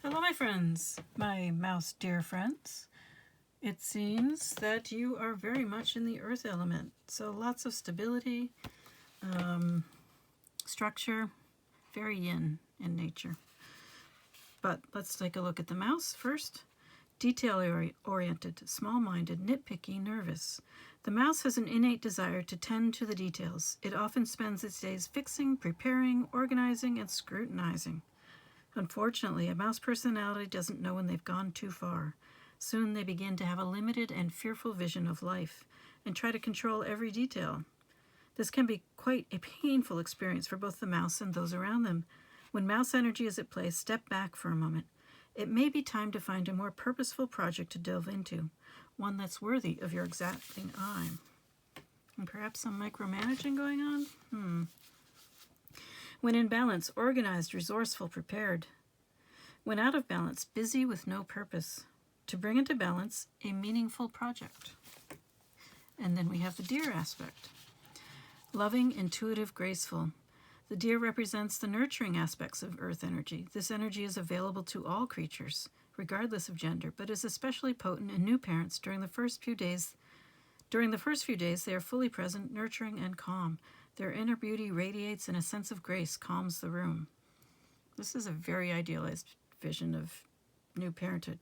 Hello, my friends, my mouse dear friends. It seems that you are very much in the earth element. So lots of stability, structure, very yin in nature. But let's take a look at the mouse first. Detail-oriented, small-minded, nitpicky, nervous. The mouse has an innate desire to tend to the details. It often spends its days fixing, preparing, organizing, and scrutinizing. Unfortunately, a mouse personality doesn't know when they've gone too far. Soon they begin to have a limited and fearful vision of life and try to control every detail. This can be quite a painful experience for both the mouse and those around them. When mouse energy is at play, step back for a moment. It may be time to find a more purposeful project to delve into, one that's worthy of your exacting eye. And perhaps some micromanaging going on? When in balance, organized, resourceful, prepared. When out of balance, busy with no purpose. To bring into balance, a meaningful project. And then we have the deer aspect. Loving, intuitive, graceful. The deer represents the nurturing aspects of earth energy. This energy is available to all creatures, regardless of gender, but is especially potent in new parents during the first few days. During the first few days, they are fully present, nurturing, and calm. Their inner beauty radiates and a sense of grace calms the room. This is a very idealized vision of new parenthood.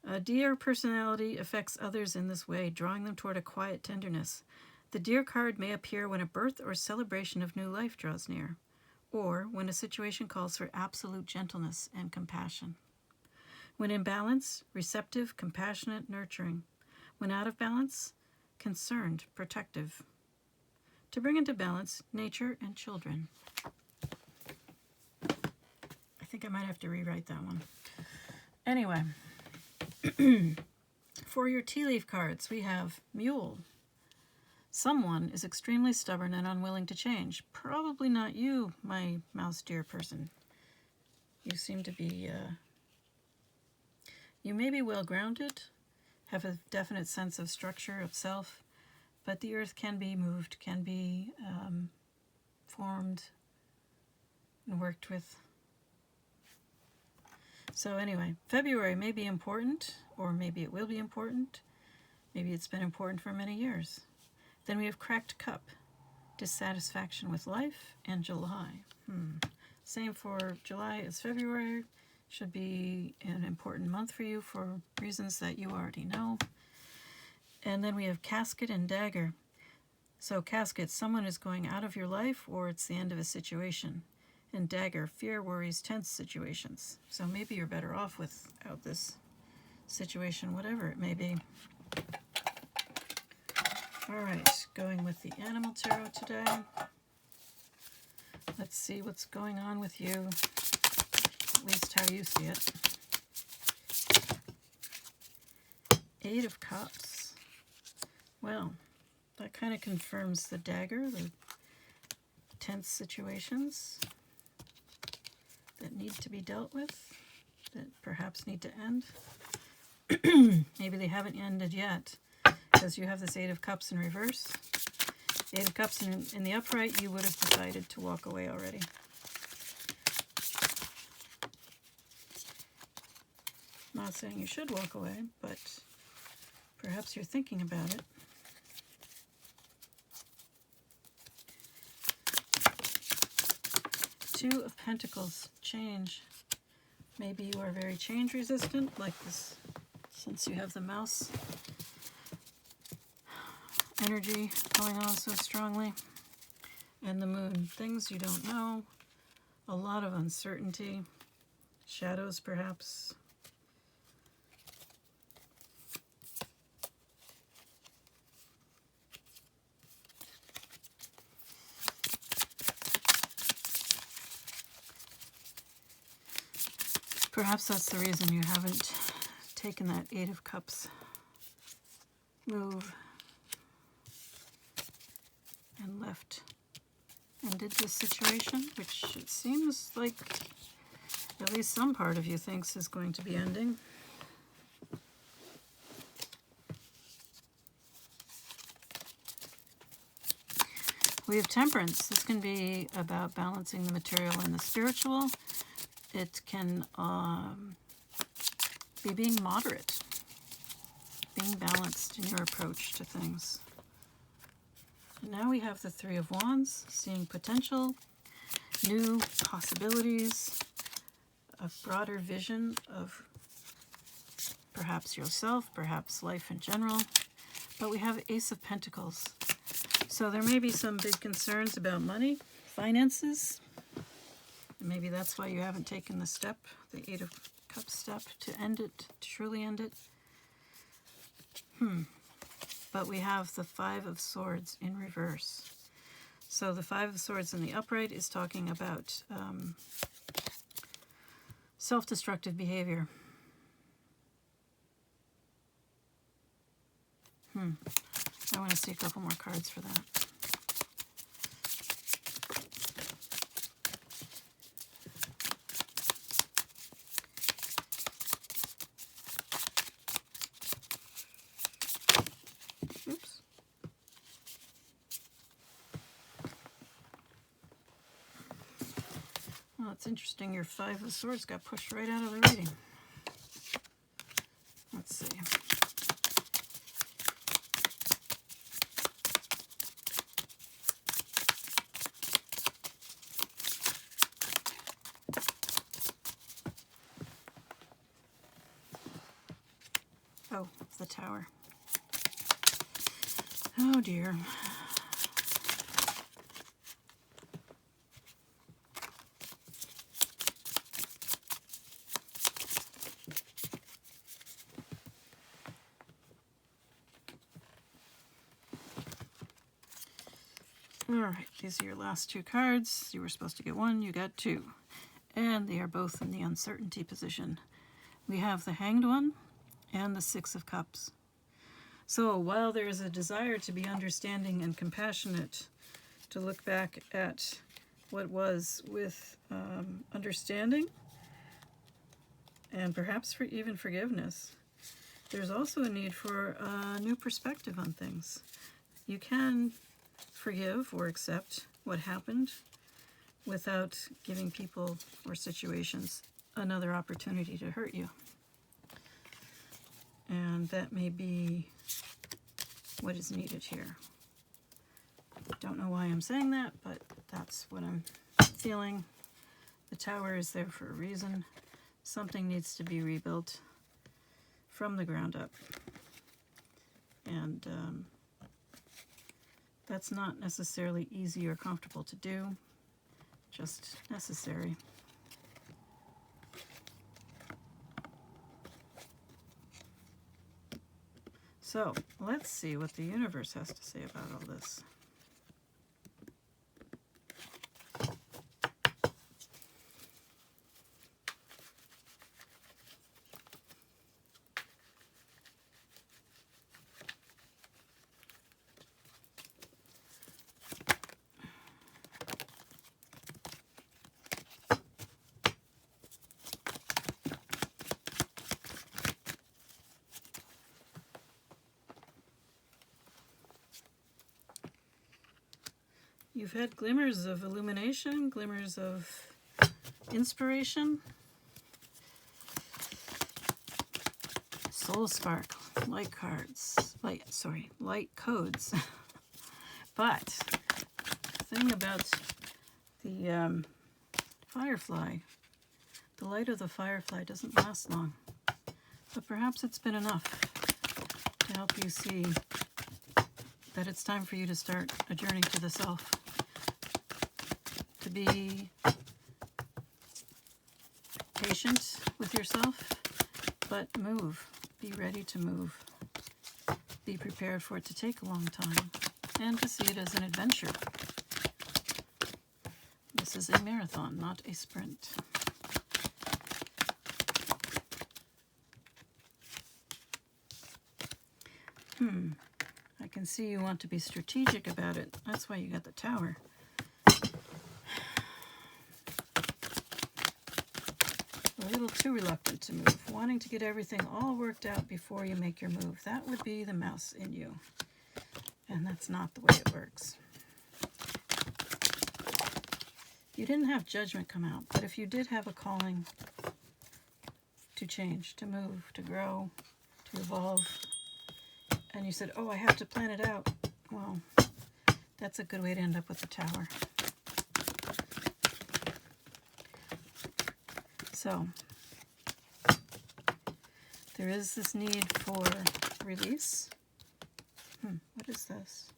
A deer personality affects others in this way, drawing them toward a quiet tenderness. The deer card may appear when a birth or celebration of new life draws near, or when a situation calls for absolute gentleness and compassion. When in balance, receptive, compassionate, nurturing. When out of balance, concerned, protective. To bring into balance, nature and children. I think I might have to rewrite that one. Anyway, for your tea leaf cards, we have Mule. Someone is extremely stubborn and unwilling to change. Probably not you, my mouse deer person. You seem to be, you may be well-grounded, have a definite sense of structure of self, but the earth can be moved, can be formed and worked with. So anyway, February may be important, or maybe it will be important. Maybe it's been important for many years. Then we have Cracked Cup, dissatisfaction with life, and July. Same for July as February. Should be an important month for you for reasons that you already know. And then we have Casket and Dagger. So Casket, someone is going out of your life or it's the end of a situation. And Dagger, fear, worries, tense situations. So maybe you're better off without this situation, whatever it may be. All right, going with the Animal Tarot today. Let's see what's going on with you, at least how you see it. Eight of Cups. Well, that kind of confirms the Dagger, the tense situations that need to be dealt with, that perhaps need to end. Maybe they haven't ended yet, because you have this Eight of Cups in reverse. The Eight of Cups in the upright, you would have decided to walk away already. I'm not saying you should walk away, but perhaps you're thinking about it. Two of Pentacles, change. Maybe you are very change resistant, like this, since you have the mouse energy going on so strongly. And the Moon, things you don't know, a lot of uncertainty, shadows perhaps. Perhaps that's the reason you haven't taken that Eight of Cups move and left and did this situation, which it seems like at least some part of you thinks is going to be ending. We have Temperance. This can be about balancing the material and the spiritual. it can be being moderate, being balanced in your approach to things. And now we have the Three of Wands, seeing potential, new possibilities, a broader vision of perhaps yourself, perhaps life in general. But we have Ace of Pentacles. So there may be some big concerns about money, finances. And maybe that's why you haven't taken the step, the Eight of Cups step, to end it, to truly end it. But we have the Five of Swords in reverse. So the Five of Swords in the upright is talking about self-destructive behavior. I want to see a couple more cards for that. Oops. Well, it's interesting. Your Five of Swords got pushed right out of the reading. Let's see. Oh, the Tower. Oh dear. All right, these are your last two cards. You were supposed to get one, you got two. And they are both in the uncertainty position. We have the Hanged One and the Six of Cups. So while there is a desire to be understanding and compassionate, to look back at what was with understanding and perhaps for even forgiveness, there's also a need for a new perspective on things. You can forgive or accept what happened without giving people or situations another opportunity to hurt you. And that may be what is needed here. Don't know why I'm saying that, but that's what I'm feeling. The Tower is there for a reason. Something needs to be rebuilt from the ground up. And that's not necessarily easy or comfortable to do, just necessary. So let's see what the universe has to say about all this. You've had glimmers of illumination, glimmers of inspiration, soul spark, light cards, light codes. But the thing about the firefly, the light of the firefly doesn't last long. But perhaps it's been enough to help you see that it's time for you to start a journey to the self. To be patient with yourself, but move. Be ready to move. Be prepared for it to take a long time, and to see it as an adventure. This is a marathon, not a sprint. I can see you want to be strategic about it. That's why you got the Tower. A little too reluctant to move, wanting to get everything all worked out before you make your move. That would be the mouse in you, and that's not the way it works. You didn't have judgment come out, but if you did have a calling to change, to move, to grow, to evolve, and you said, oh, I have to plan it out, well, that's a good way to end up with the Tower. So, there is this need for release. What is this?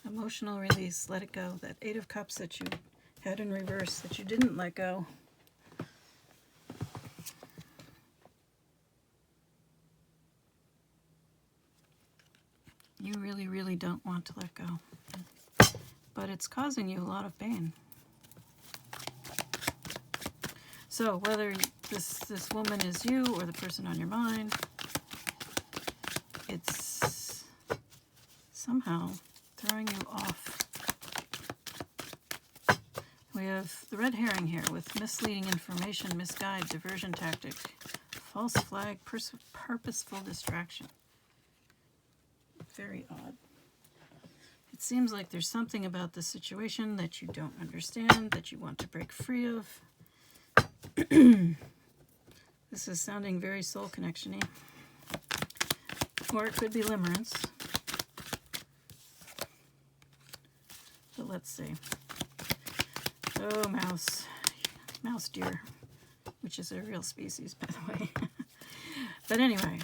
Emotional release, let it go. That Eight of Cups that you had in reverse, that you didn't let go. You really, really don't want to let go. But it's causing you a lot of pain. So whether this woman is you or the person on your mind, it's somehow throwing you off. We have the red herring here with misleading information, misguide, diversion tactic, false flag, purposeful distraction. Very odd. It seems like there's something about this situation that you don't understand, that you want to break free of. This is sounding very soul connection-y. Or it could be limerence. But let's see. Oh, mouse. Mouse deer. Which is a real species, by the way. But anyway,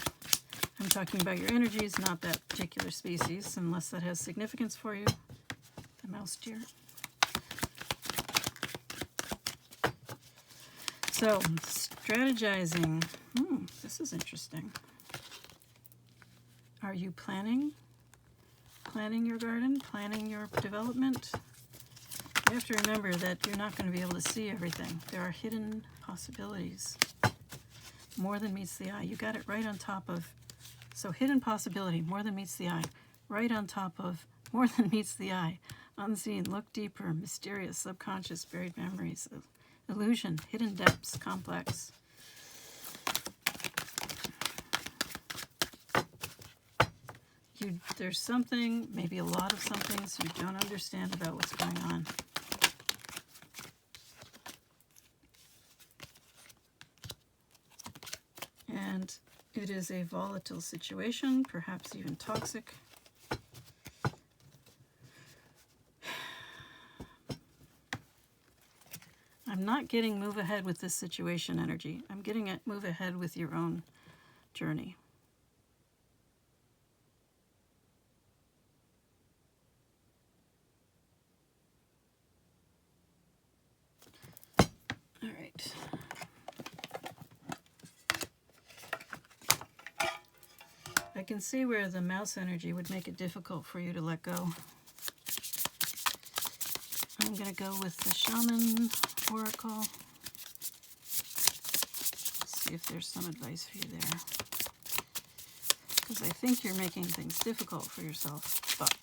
I'm talking about your energies, not that particular species, unless that has significance for you. The mouse deer. So, strategizing. This is interesting. Are you planning? Planning your garden? Planning your development? You have to remember that you're not going to be able to see everything. There are hidden possibilities. More than meets the eye. You got it right on top of. So, hidden possibility, more than meets the eye. Right on top of more than meets the eye. Unseen, look deeper, mysterious, subconscious, buried memories. Illusion, hidden depths, complex. There's something, maybe a lot of some things you don't understand about what's going on. And it is a volatile situation, perhaps even toxic. I'm not getting move ahead with this situation energy. I'm getting it move ahead with your own journey. All right. I can see where the mouse energy would make it difficult for you to let go. I'm going to go with the Shaman Oracle. Let's see if there's some advice for you there. Because I think you're making things difficult for yourself, but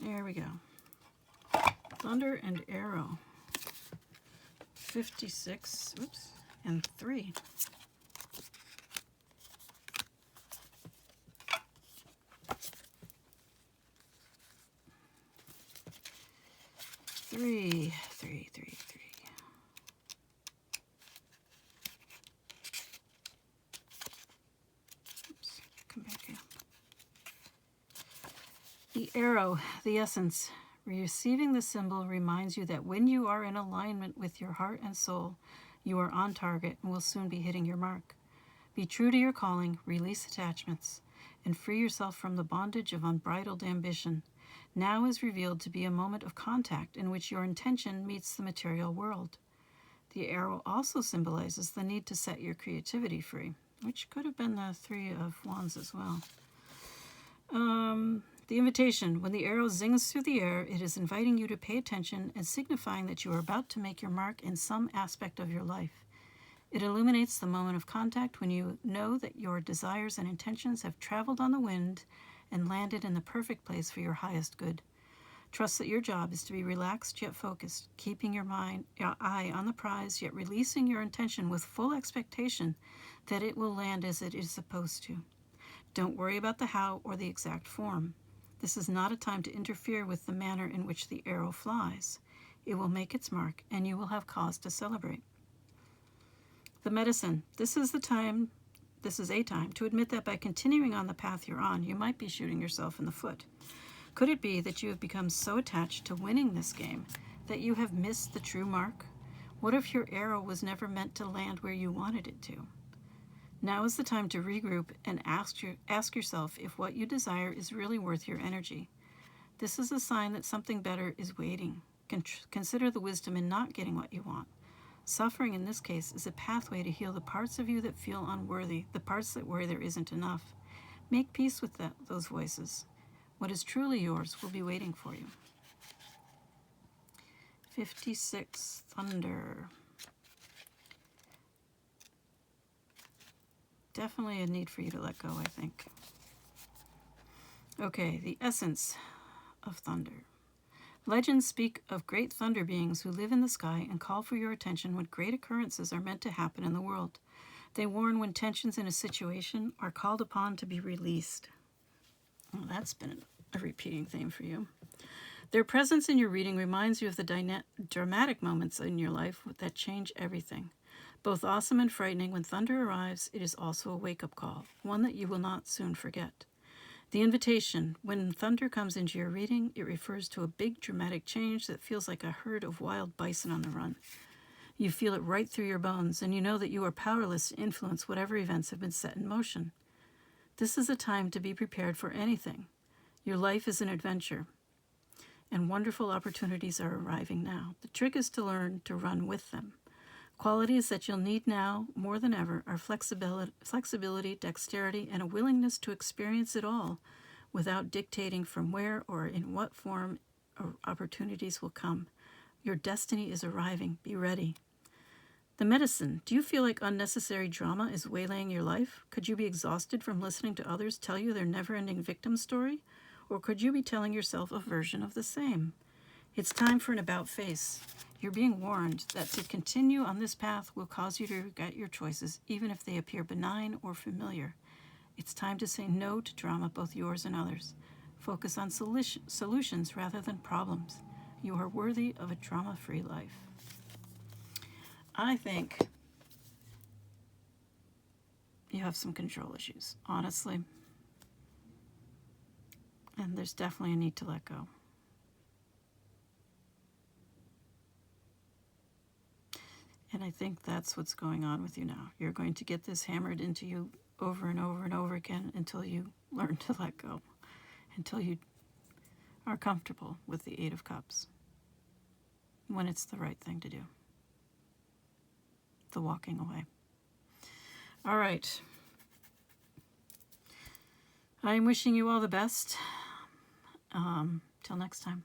there we go. Thunder and Arrow. 56, oops, and 3. Three. Oops, come back here. The arrow, the essence. Receiving the symbol reminds you that when you are in alignment with your heart and soul, you are on target and will soon be hitting your mark. Be true to your calling, release attachments, and free yourself from the bondage of unbridled ambition. Now is revealed to be a moment of contact in which your intention meets the material world. The arrow also symbolizes the need to set your creativity free, which could have been the Three of Wands as well. The invitation. When the arrow zings through the air, it is inviting you to pay attention and signifying that you are about to make your mark in some aspect of your life. It illuminates the moment of contact when you know that your desires and intentions have traveled on the wind and landed in the perfect place for your highest good. Trust that your job is to be relaxed yet focused, keeping your eye on the prize, yet releasing your intention with full expectation that it will land as it is supposed to. Don't worry about the how or the exact form. This is not a time to interfere with the manner in which the arrow flies. It will make its mark, and you will have cause to celebrate. The medicine. This is a time to admit that by continuing on the path you're on, you might be shooting yourself in the foot. Could it be that you have become so attached to winning this game that you have missed the true mark? What if your arrow was never meant to land where you wanted it to? Now is the time to regroup and ask yourself if what you desire is really worth your energy. This is a sign that something better is waiting. Consider the wisdom in not getting what you want. Suffering in this case is a pathway to heal the parts of you that feel unworthy, the parts that worry there isn't enough. Make peace with those voices. What is truly yours will be waiting for you. 56, Thunder. Definitely a need for you to let go, I think. Okay, the essence of thunder. Legends speak of great thunder beings who live in the sky and call for your attention when great occurrences are meant to happen in the world. They warn when tensions in a situation are called upon to be released. Well, that's been a repeating theme for you. Their presence in your reading reminds you of the dramatic moments in your life that change everything. Both awesome and frightening, when thunder arrives, it is also a wake-up call, one that you will not soon forget. The invitation. When thunder comes into your reading, it refers to a big dramatic change that feels like a herd of wild bison on the run. You feel it right through your bones, and you know that you are powerless to influence whatever events have been set in motion. This is a time to be prepared for anything. Your life is an adventure, and wonderful opportunities are arriving now. The trick is to learn to run with them. Qualities that you'll need now more than ever are flexibility, dexterity, and a willingness to experience it all without dictating from where or in what form opportunities will come. Your destiny is arriving. Be ready. The medicine. Do you feel like unnecessary drama is waylaying your life? Could you be exhausted from listening to others tell you their never-ending victim story? Or could you be telling yourself a version of the same? It's time for an about-face. You're being warned that to continue on this path will cause you to regret your choices, even if they appear benign or familiar. It's time to say no to drama, both yours and others. Focus on solutions rather than problems. You are worthy of a drama-free life. I think you have some control issues, honestly. And there's definitely a need to let go. And I think that's what's going on with you now. You're going to get this hammered into you over and over and over again until you learn to let go, until you are comfortable with the Eight of Cups, when it's the right thing to do. The walking away. All right. I'm wishing you all the best. Till next time.